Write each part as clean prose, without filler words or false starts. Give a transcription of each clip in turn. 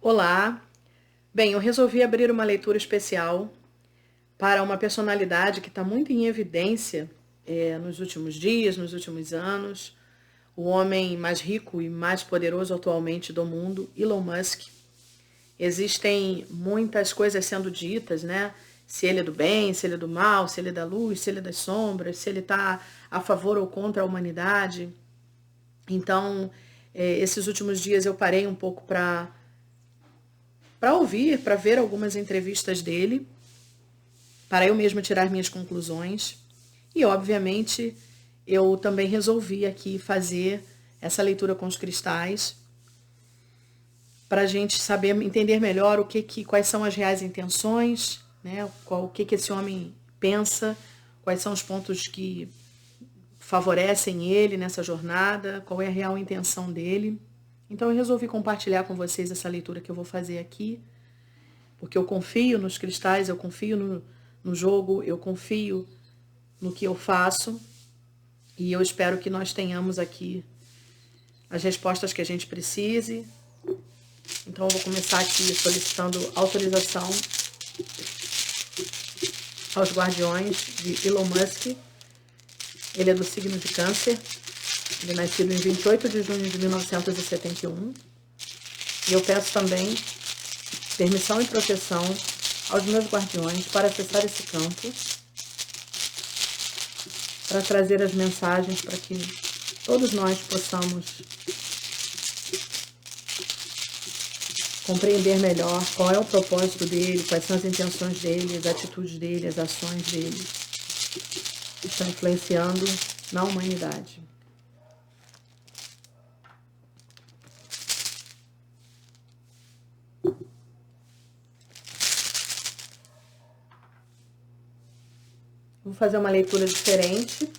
Olá! Bem, eu resolvi abrir uma leitura especial para uma personalidade que está muito em evidência nos últimos dias, nos últimos anos, o homem mais rico e mais poderoso atualmente do mundo, Elon Musk. Existem muitas coisas sendo ditas, né? Se ele é do bem, se ele é do mal, se ele é da luz, se ele é das sombras, se ele está a favor ou contra a humanidade. Então, esses últimos dias eu parei um pouco para ouvir, para ver algumas entrevistas dele, para eu mesma tirar minhas conclusões. E, obviamente, eu também resolvi aqui fazer essa leitura com os cristais para a gente saber entender melhor quais são as reais intenções, né? O que esse homem pensa, quais são os pontos que favorecem ele nessa jornada, qual é a real intenção dele. Então eu resolvi compartilhar com vocês essa leitura que eu vou fazer aqui, porque eu confio nos cristais, eu confio no jogo, eu confio no que eu faço e eu espero que nós tenhamos aqui as respostas que a gente precise. Então eu vou começar aqui solicitando autorização aos guardiões de Elon Musk. Ele é do signo de Câncer, ele é nascido em 28 de junho de 1971. E eu peço também permissão e proteção aos meus guardiões para acessar esse campo, para trazer as mensagens para que todos nós possamos compreender melhor qual é o propósito dele, quais são as intenções dele, as atitudes dele, as ações dele que estão influenciando na humanidade. Vou fazer uma leitura diferente.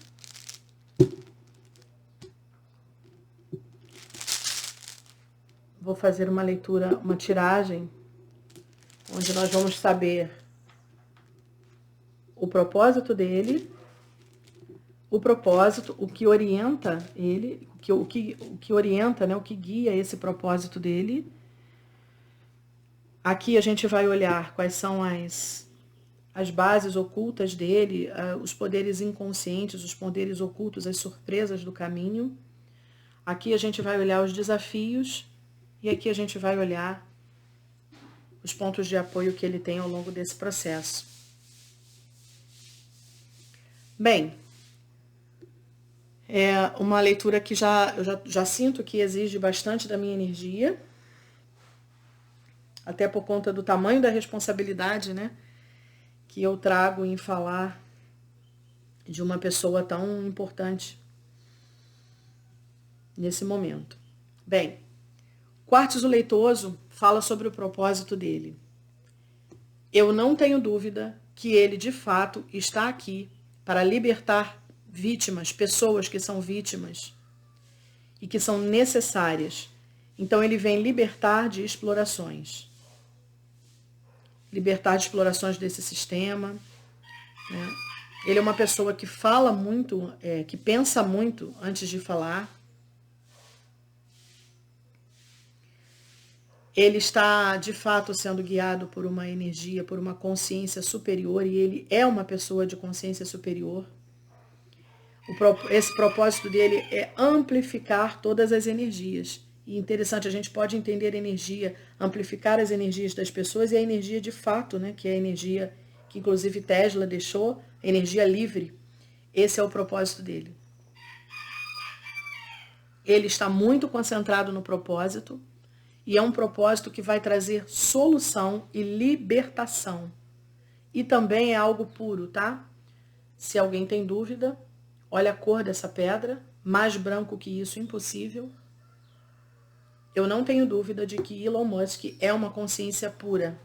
Vou fazer uma leitura, uma tiragem, onde nós vamos saber o propósito dele, o que orienta ele, o que orienta, né, o que guia esse propósito dele. Aqui a gente vai olhar quais são as bases ocultas dele, os poderes inconscientes, os poderes ocultos, as surpresas do caminho. Aqui a gente vai olhar os desafios e aqui a gente vai olhar os pontos de apoio que ele tem ao longo desse processo. Bem, é uma leitura que eu já sinto que exige bastante da minha energia, até por conta do tamanho da responsabilidade, né, que eu trago em falar de uma pessoa tão importante nesse momento. Bem, Quartzo Leitoso fala sobre o propósito dele. Eu não tenho dúvida que ele, de fato, está aqui para libertar vítimas, pessoas que são vítimas e que são necessárias. Então ele vem libertar de explorações. Libertar de explorações desse sistema, né? Ele é uma pessoa que fala muito, que pensa muito antes de falar. Ele está, de fato, sendo guiado por uma energia, por uma consciência superior, e ele é uma pessoa de consciência superior. Esse propósito dele é amplificar todas as energias. E interessante, a gente pode entender energia, amplificar as energias das pessoas e a energia de fato, né, que é a energia que inclusive Tesla deixou, a energia livre. Esse é o propósito dele. Ele está muito concentrado no propósito e é um propósito que vai trazer solução e libertação. E também é algo puro, tá? Se alguém tem dúvida, olha a cor dessa pedra, mais branco que isso, impossível. Eu não tenho dúvida de que Elon Musk é uma consciência pura.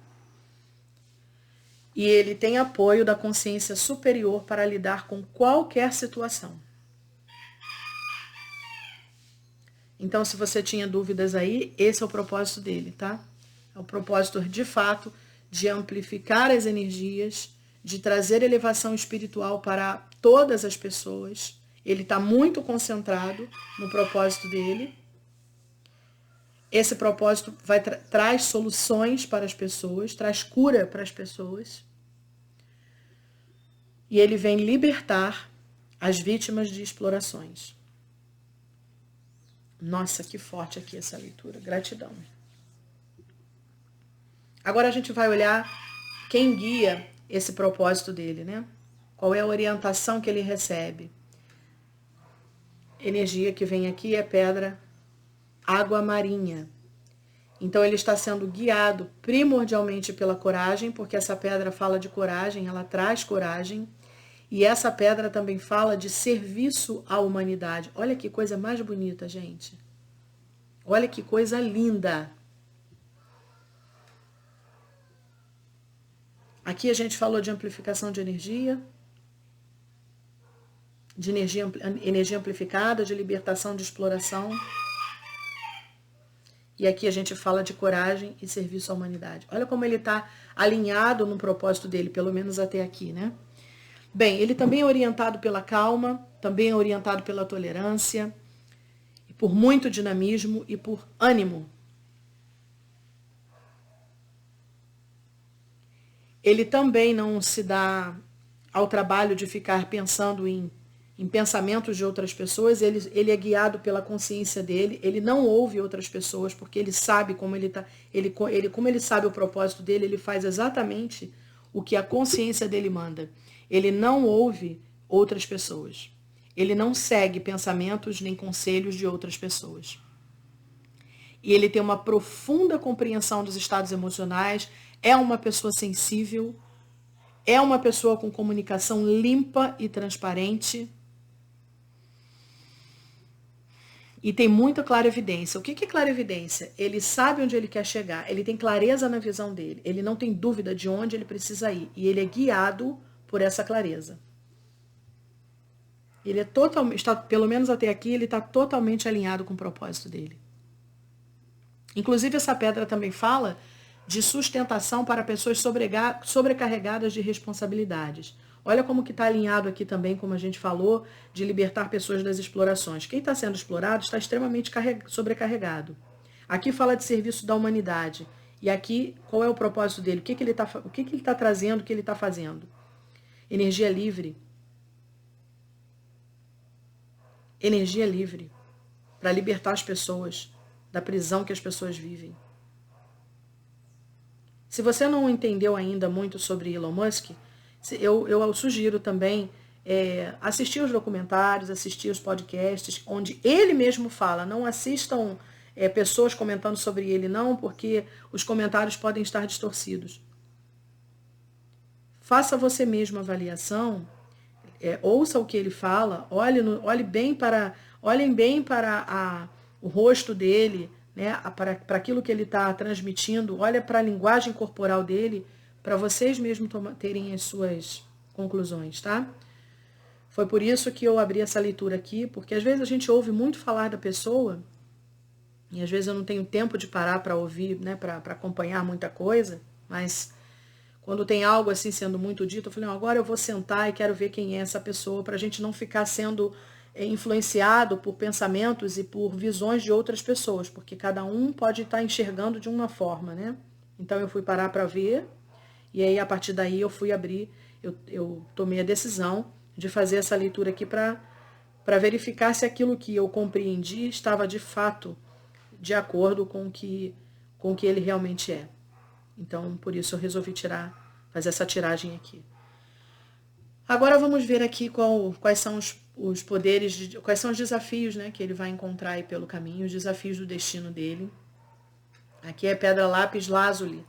E ele tem apoio da consciência superior para lidar com qualquer situação. Então, se você tinha dúvidas aí, esse é o propósito dele, tá? É o propósito, de fato, de amplificar as energias, de trazer elevação espiritual para todas as pessoas. Ele está muito concentrado no propósito dele. esse propósito traz soluções para as pessoas, traz cura para as pessoas. E ele vem libertar as vítimas de explorações. Nossa, que forte aqui essa leitura. Gratidão. Agora a gente vai olhar quem guia esse propósito dele, né? Qual é a orientação que ele recebe? Energia que vem aqui é pedra água marinha. Então ele está sendo guiado primordialmente pela coragem, porque essa pedra fala de coragem, ela traz coragem. E essa pedra também fala de serviço à humanidade. Olha que coisa mais bonita, gente. Olha que coisa linda. Aqui a gente falou de amplificação de energia energia amplificada, de libertação de exploração. E aqui a gente fala de coragem e serviço à humanidade. Olha como ele está alinhado no propósito dele, pelo menos até aqui, né? Bem, ele também é orientado pela calma, também é orientado pela tolerância, e por muito dinamismo e por ânimo. Ele também não se dá ao trabalho de ficar pensando em pensamentos de outras pessoas, ele é guiado pela consciência dele, ele não ouve outras pessoas, porque ele sabe como como ele sabe o propósito dele, ele faz exatamente o que a consciência dele manda. Ele não ouve outras pessoas. Ele não segue pensamentos nem conselhos de outras pessoas. E ele tem uma profunda compreensão dos estados emocionais, é uma pessoa sensível, é uma pessoa com comunicação limpa e transparente. E tem muita clarividência. O que é clarividência? Ele sabe onde ele quer chegar, ele tem clareza na visão dele, ele não tem dúvida de onde ele precisa ir. E ele é guiado por essa clareza. Ele é totalmente, pelo menos até aqui, ele está totalmente alinhado com o propósito dele. Inclusive, essa pedra também fala de sustentação para pessoas sobrecarregadas de responsabilidades. Olha como que está alinhado aqui também, como a gente falou, de libertar pessoas das explorações. Quem está sendo explorado está extremamente sobrecarregado. Aqui fala de serviço da humanidade. E aqui, qual é o propósito dele? O que ele está trazendo, o que ele está fazendo? Energia livre. Energia livre. Para libertar as pessoas da prisão que as pessoas vivem. Se você não entendeu ainda muito sobre Elon Musk, eu sugiro também assistir os documentários, assistir os podcasts, onde ele mesmo fala. Não assistam pessoas comentando sobre ele, não, porque os comentários podem estar distorcidos. Faça você mesmo a avaliação, ouça o que ele fala, olhem bem para o rosto dele, né, para aquilo que ele está transmitindo, olha para a linguagem corporal dele, para vocês mesmos terem as suas conclusões, tá? Foi por isso que eu abri essa leitura aqui, porque às vezes a gente ouve muito falar da pessoa, e às vezes eu não tenho tempo de parar para ouvir, né, para acompanhar muita coisa, mas quando tem algo assim sendo muito dito, eu falei, não, agora eu vou sentar e quero ver quem é essa pessoa, para a gente não ficar sendo influenciado por pensamentos e por visões de outras pessoas, porque cada um pode estar enxergando de uma forma, né? Então eu fui parar para ver, e aí a partir daí eu fui abrir, eu tomei a decisão de fazer essa leitura aqui para verificar se aquilo que eu compreendi estava de fato de acordo com o que ele realmente é. Então, por isso eu resolvi fazer essa tiragem aqui. Agora vamos ver aqui quais são os poderes, quais são os desafios, né, que ele vai encontrar aí pelo caminho, os desafios do destino dele. Aqui é pedra lápis lazuli.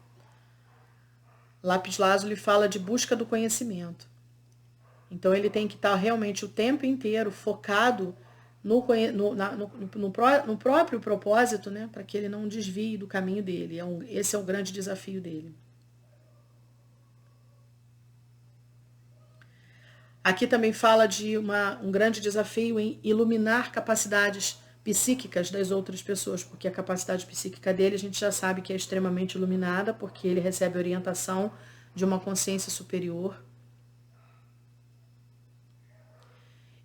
Lápis lazuli fala de busca do conhecimento. Então ele tem que estar realmente o tempo inteiro focado no próprio propósito, né, para que ele não desvie do caminho dele. Esse é o grande desafio dele. Aqui também fala de um grande desafio em iluminar capacidades psíquicas das outras pessoas, porque a capacidade psíquica dele a gente já sabe que é extremamente iluminada, porque ele recebe orientação de uma consciência superior.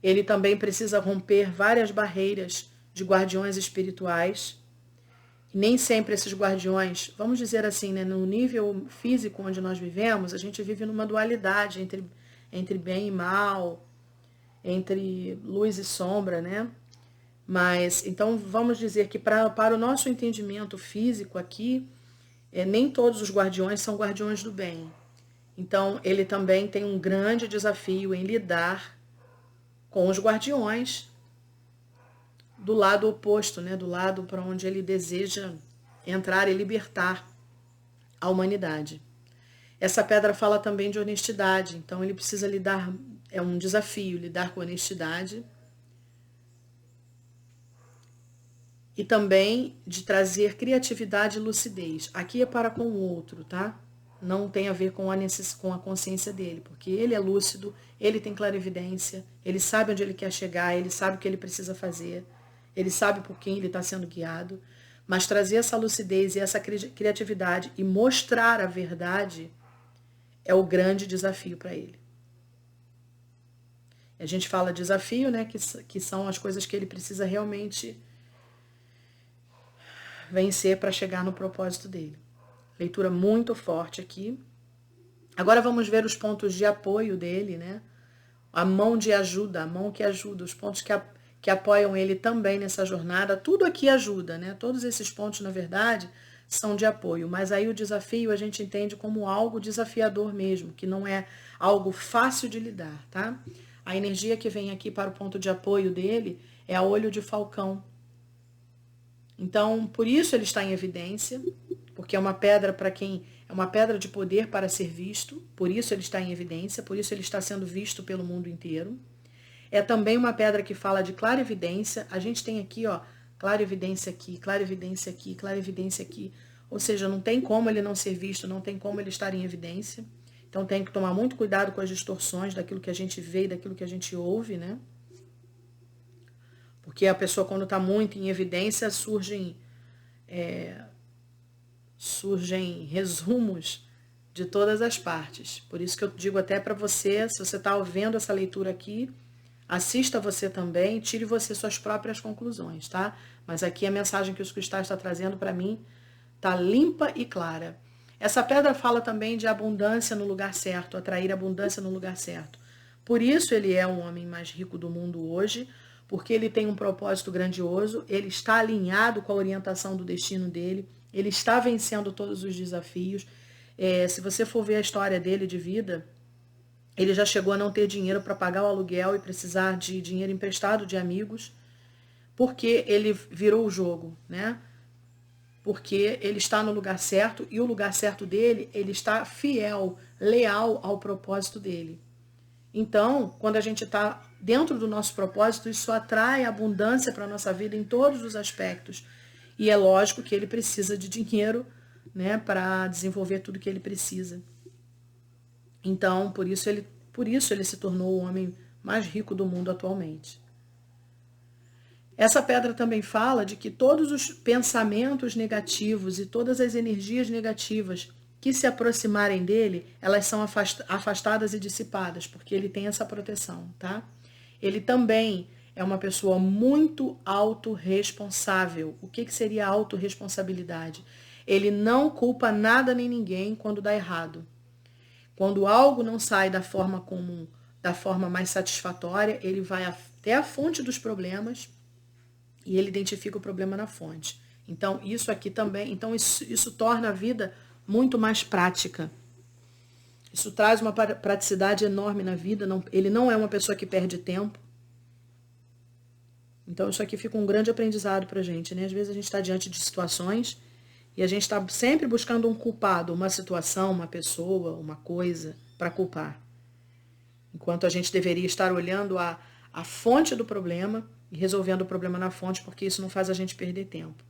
Ele também precisa romper várias barreiras de guardiões espirituais. Nem sempre esses guardiões, vamos dizer assim, né, no nível físico onde nós vivemos, a gente vive numa dualidade entre bem e mal, entre luz e sombra, né? Mas, então, vamos dizer que para o nosso entendimento físico aqui, nem todos os guardiões são guardiões do bem. Então, ele também tem um grande desafio em lidar com os guardiões do lado oposto, né? Do lado para onde ele deseja entrar e libertar a humanidade. Essa pedra fala também de honestidade, então ele precisa lidar, é um desafio lidar com honestidade e também de trazer criatividade e lucidez. Aqui é para com o outro, tá? Não tem a ver com a consciência dele, porque ele é lúcido, ele tem clarividência, ele sabe onde ele quer chegar, ele sabe o que ele precisa fazer, ele sabe por quem ele está sendo guiado, mas trazer essa lucidez e essa criatividade e mostrar a verdade é o grande desafio para ele. A gente fala desafio, né, que são as coisas que ele precisa realmente vencer para chegar no propósito dele. Leitura muito forte aqui. Agora vamos ver os pontos de apoio dele, né? A mão de ajuda, a mão que ajuda, os pontos que apoiam ele também nessa jornada. Tudo aqui ajuda, né? Todos esses pontos, na verdade, são de apoio. Mas aí o desafio a gente entende como algo desafiador mesmo, que não é algo fácil de lidar, tá? A energia que vem aqui para o ponto de apoio dele é a olho de falcão. Então, por isso ele está em evidência, porque é uma pedra para quem é uma pedra de poder para ser visto, por isso ele está em evidência, por isso ele está sendo visto pelo mundo inteiro. É também uma pedra que fala de clarividência. A gente tem aqui, ó, clarividência aqui, clarividência aqui, clarividência aqui. Ou seja, não tem como ele não ser visto, não tem como ele estar em evidência. Então tem que tomar muito cuidado com as distorções daquilo que a gente vê e daquilo que a gente ouve, né? Porque a pessoa, quando está muito em evidência, surgem resumos de todas as partes. Por isso que eu digo até para você, se você está ouvindo essa leitura aqui, assista você também, tire você suas próprias conclusões, tá? Mas aqui a mensagem que os cristais está trazendo para mim está limpa e clara. Essa pedra fala também de abundância no lugar certo, atrair abundância no lugar certo. Por isso ele é o homem mais rico do mundo hoje, porque ele tem um propósito grandioso, ele está alinhado com a orientação do destino dele, ele está vencendo todos os desafios. Se você for ver a história dele de vida, ele já chegou a não ter dinheiro para pagar o aluguel e precisar de dinheiro emprestado de amigos, porque ele virou o jogo, né? Porque ele está no lugar certo e o lugar certo dele, ele está fiel, leal ao propósito dele. Então, quando a gente está dentro do nosso propósito, isso atrai abundância para a nossa vida em todos os aspectos. E é lógico que ele precisa de dinheiro, né, para desenvolver tudo que ele precisa. Então, por isso ele se tornou o homem mais rico do mundo atualmente. Essa pedra também fala de que todos os pensamentos negativos e todas as energias negativas que se aproximarem dele, elas são afastadas e dissipadas, porque ele tem essa proteção, tá? Ele também é uma pessoa muito autorresponsável. O que seria autorresponsabilidade? Ele não culpa nada nem ninguém quando dá errado. Quando algo não sai da forma comum, da forma mais satisfatória, ele vai até a fonte dos problemas e ele identifica o problema na fonte. Então, isso aqui também, então isso torna a vida muito mais prática. Isso traz uma praticidade enorme na vida. Ele não é uma pessoa que perde tempo. Então, isso aqui fica um grande aprendizado pra gente, né? Às vezes a gente está diante de situações e a gente está sempre buscando um culpado, uma situação, uma pessoa, uma coisa para culpar. Enquanto a gente deveria estar olhando a fonte do problema e resolvendo o problema na fonte, porque isso não faz a gente perder tempo.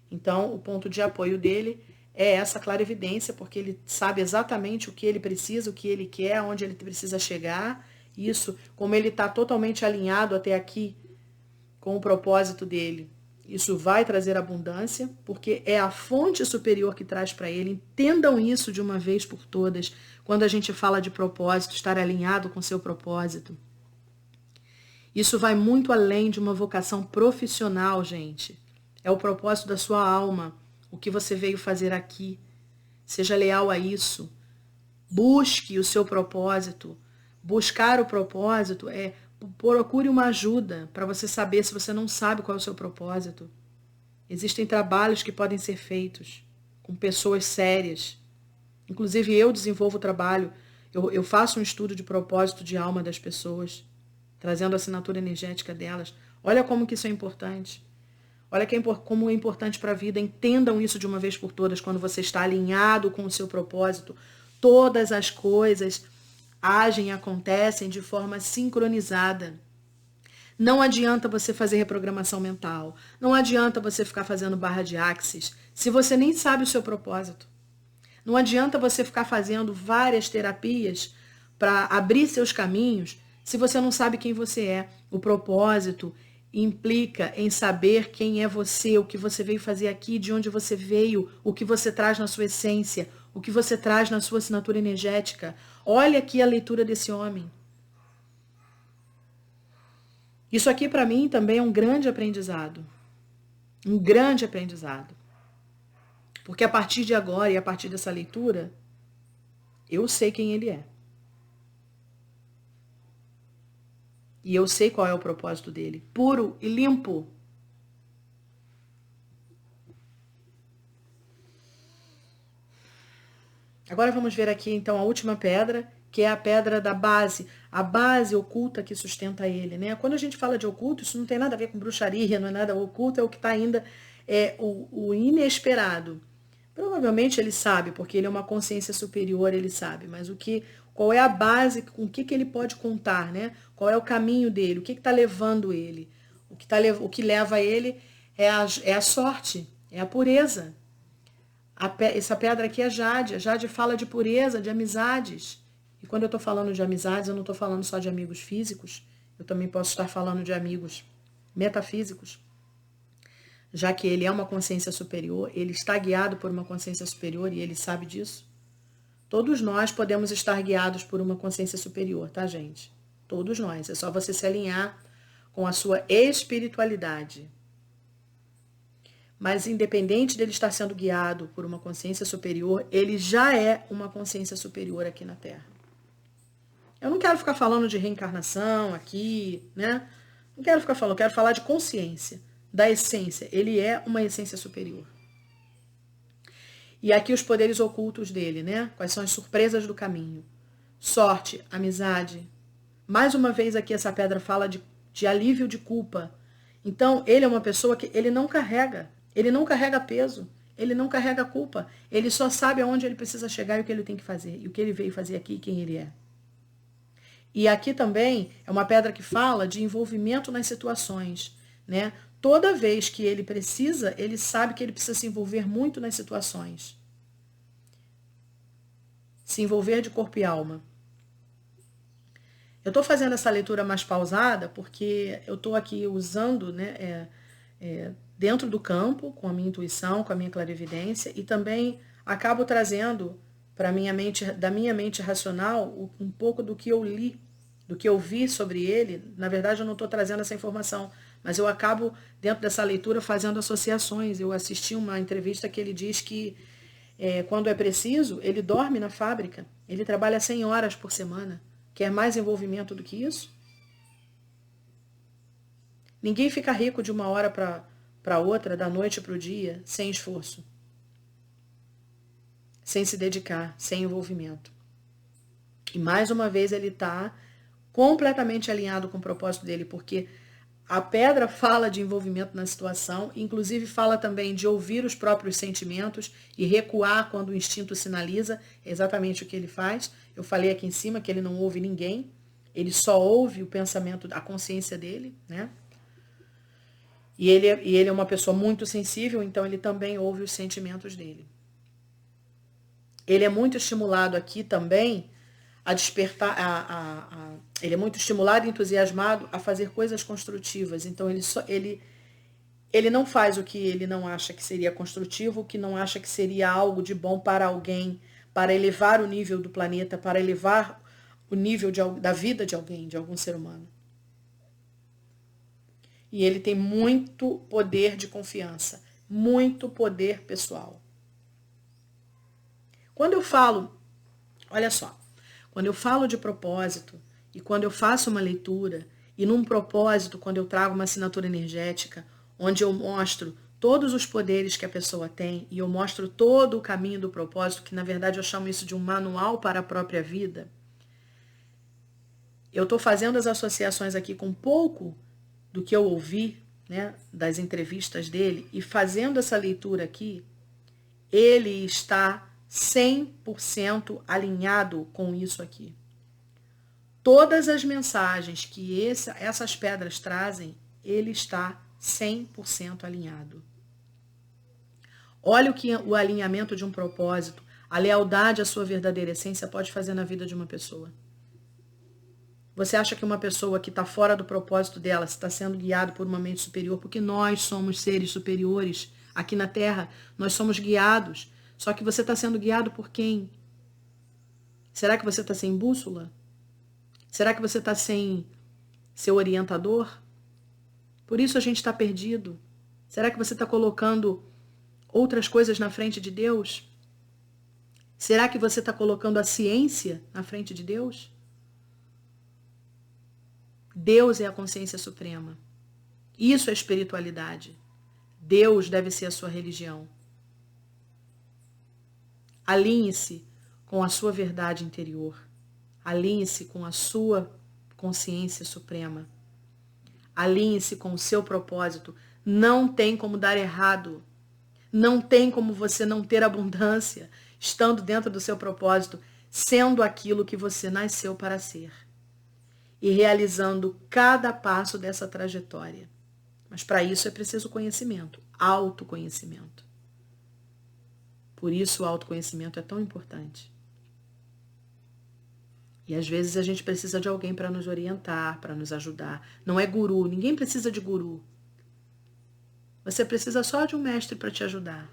Então, o ponto de apoio dele é essa clarividência, porque ele sabe exatamente o que ele precisa, o que ele quer, aonde ele precisa chegar. Isso, como ele está totalmente alinhado até aqui com o propósito dele, isso vai trazer abundância, porque é a fonte superior que traz para ele. Entendam isso de uma vez por todas. Quando a gente fala de propósito, estar alinhado com seu propósito. Isso vai muito além de uma vocação profissional, gente. É o propósito da sua alma. o que você veio fazer aqui. Seja leal a isso. Busque o seu propósito. Buscar o propósito é procure uma ajuda para você saber se você não sabe qual é o seu propósito. Existem trabalhos que podem ser feitos com pessoas sérias. Inclusive eu desenvolvo trabalho, eu faço um estudo de propósito de alma das pessoas, trazendo a assinatura energética delas. Olha como que isso é importante. Olha como é importante para a vida. Entendam isso de uma vez por todas. Quando você está alinhado com o seu propósito, todas as coisas agem e acontecem de forma sincronizada. Não adianta você fazer reprogramação mental. Não adianta você ficar fazendo barra de axis se você nem sabe o seu propósito. Não adianta você ficar fazendo várias terapias para abrir seus caminhos se você não sabe quem você é. O propósito implica em saber quem é você, o que você veio fazer aqui, de onde você veio, o que você traz na sua essência, o que você traz na sua assinatura energética. Olha aqui a leitura desse homem. Isso aqui para mim também é um grande aprendizado. Um grande aprendizado. Porque a partir de agora e a partir dessa leitura, eu sei quem ele é. E eu sei qual é o propósito dele. Puro e limpo. Agora vamos ver aqui então a última pedra, que é a pedra da base. A base oculta que sustenta ele, né? Quando a gente fala de oculto, isso não tem nada a ver com bruxaria, não é nada oculto, é o que está ainda, o inesperado. Provavelmente ele sabe, porque ele é uma consciência superior, ele sabe, mas qual é a base, com o que ele pode contar, né? Qual é o caminho dele, o que está levando ele? O que leva ele é a sorte, é a pureza. Essa pedra aqui é Jade. A Jade fala de pureza, de amizades. E quando eu estou falando de amizades, eu não estou falando só de amigos físicos, eu também posso estar falando de amigos metafísicos. Já que ele é uma consciência superior, ele está guiado por uma consciência superior e ele sabe disso. Todos nós podemos estar guiados por uma consciência superior, tá, gente? Todos nós. É só você se alinhar com a sua espiritualidade. Mas independente dele estar sendo guiado por uma consciência superior, ele já é uma consciência superior aqui na Terra. Eu não quero ficar falando de reencarnação aqui, né? Não quero ficar falando, eu quero falar de consciência, da essência. Ele é uma essência superior. E aqui os poderes ocultos dele, né? Quais são as surpresas do caminho? Sorte, amizade. Mais uma vez aqui essa pedra fala de alívio de culpa. Então, ele é uma pessoa que ele não carrega peso, ele não carrega culpa. Ele só sabe aonde ele precisa chegar e o que ele tem que fazer, e o que ele veio fazer aqui e quem ele é. E aqui também é uma pedra que fala de envolvimento nas situações, né? Toda vez que ele precisa, ele sabe que ele precisa se envolver muito nas situações. Se envolver de corpo e alma. Eu estou fazendo essa leitura mais pausada porque eu estou aqui usando, né, dentro do campo, com a minha intuição, com a minha clarividência, e também acabo trazendo para minha mente, da minha mente racional, um pouco do que eu li, do que eu vi sobre ele. Na verdade, eu não estou trazendo essa informação, mas eu acabo, dentro dessa leitura, fazendo associações. Eu assisti uma entrevista que ele diz que, quando é preciso, ele dorme na fábrica, ele trabalha 100 horas por semana. Quer mais envolvimento do que isso? Ninguém fica rico de uma hora para outra, da noite para o dia, sem esforço. Sem se dedicar, sem envolvimento. E mais uma vez ele está completamente alinhado com o propósito dele, porque a pedra fala de envolvimento na situação, inclusive fala também de ouvir os próprios sentimentos e recuar quando o instinto sinaliza, é exatamente o que ele faz. Eu falei aqui em cima que ele não ouve ninguém, ele só ouve o pensamento, a consciência dele, né? E ele é uma pessoa muito sensível, então ele também ouve os sentimentos dele. Ele é muito estimulado aqui também a despertar, ele é muito estimulado e entusiasmado a fazer coisas construtivas. Então ele não faz o que ele não acha que seria construtivo, o que não acha que seria algo de bom para alguém, para elevar o nível do planeta, para elevar o nível da vida de alguém, de algum ser humano. E ele tem muito poder de confiança, muito poder pessoal. Quando eu falo, olha só, quando eu falo de propósito e quando eu faço uma leitura, e num propósito, quando eu trago uma assinatura energética, onde eu mostro todos os poderes que a pessoa tem e eu mostro todo o caminho do propósito, que na verdade eu chamo isso de um manual para a própria vida, eu estou fazendo as associações aqui com um pouco do que eu ouvi, né, das entrevistas dele, e fazendo essa leitura aqui, ele está 100% alinhado com isso aqui. Todas as mensagens que essas pedras trazem, ele está 100% alinhado. Olha o que o alinhamento de um propósito, a lealdade à sua verdadeira essência pode fazer na vida de uma pessoa. Você acha que uma pessoa que está fora do propósito dela está sendo guiada por uma mente superior? Porque nós somos seres superiores. Aqui na Terra, nós somos guiados. Só que você está sendo guiado por quem? Será que você está sem bússola? Será que você está sem seu orientador? Por isso a gente está perdido. Será que você está colocando outras coisas na frente de Deus? Será que você está colocando a ciência na frente de Deus? Deus é a consciência suprema. Isso é espiritualidade. Deus deve ser a sua religião. Alinhe-se com a sua verdade interior. Alinhe-se com a sua consciência suprema. Alinhe-se com o seu propósito. Não tem como dar errado. Não tem como você não ter abundância estando dentro do seu propósito, sendo aquilo que você nasceu para ser. E realizando cada passo dessa trajetória. Mas para isso é preciso conhecimento, autoconhecimento. Por isso o autoconhecimento é tão importante. E às vezes a gente precisa de alguém para nos orientar, para nos ajudar. Não é guru, ninguém precisa de guru. Você precisa só de um mestre para te ajudar.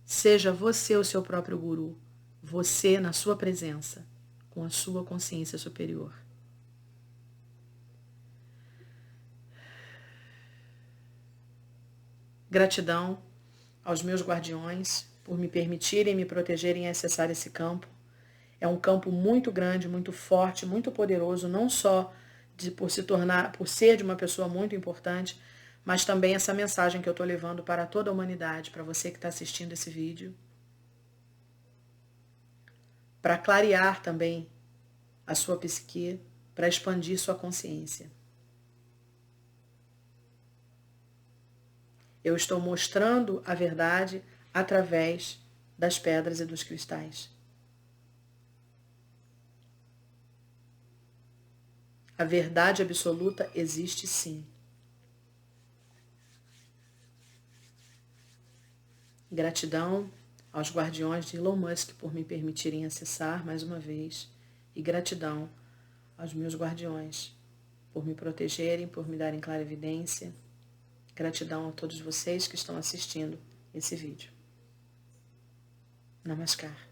Seja você o seu próprio guru. Você na sua presença, com a sua consciência superior. Gratidão aos meus guardiões por me permitirem, me protegerem e acessar esse campo. É um campo muito grande, muito forte, muito poderoso, não só por ser de uma pessoa muito importante, mas também essa mensagem que eu estou levando para toda a humanidade, para você que está assistindo esse vídeo. Para clarear também a sua psique, para expandir sua consciência. Eu estou mostrando a verdade através das pedras e dos cristais. A verdade absoluta existe sim. Gratidão aos guardiões de Elon Musk por me permitirem acessar mais uma vez. E gratidão aos meus guardiões por me protegerem, por me darem clarividência. Gratidão a todos vocês que estão assistindo esse vídeo. Namaskar.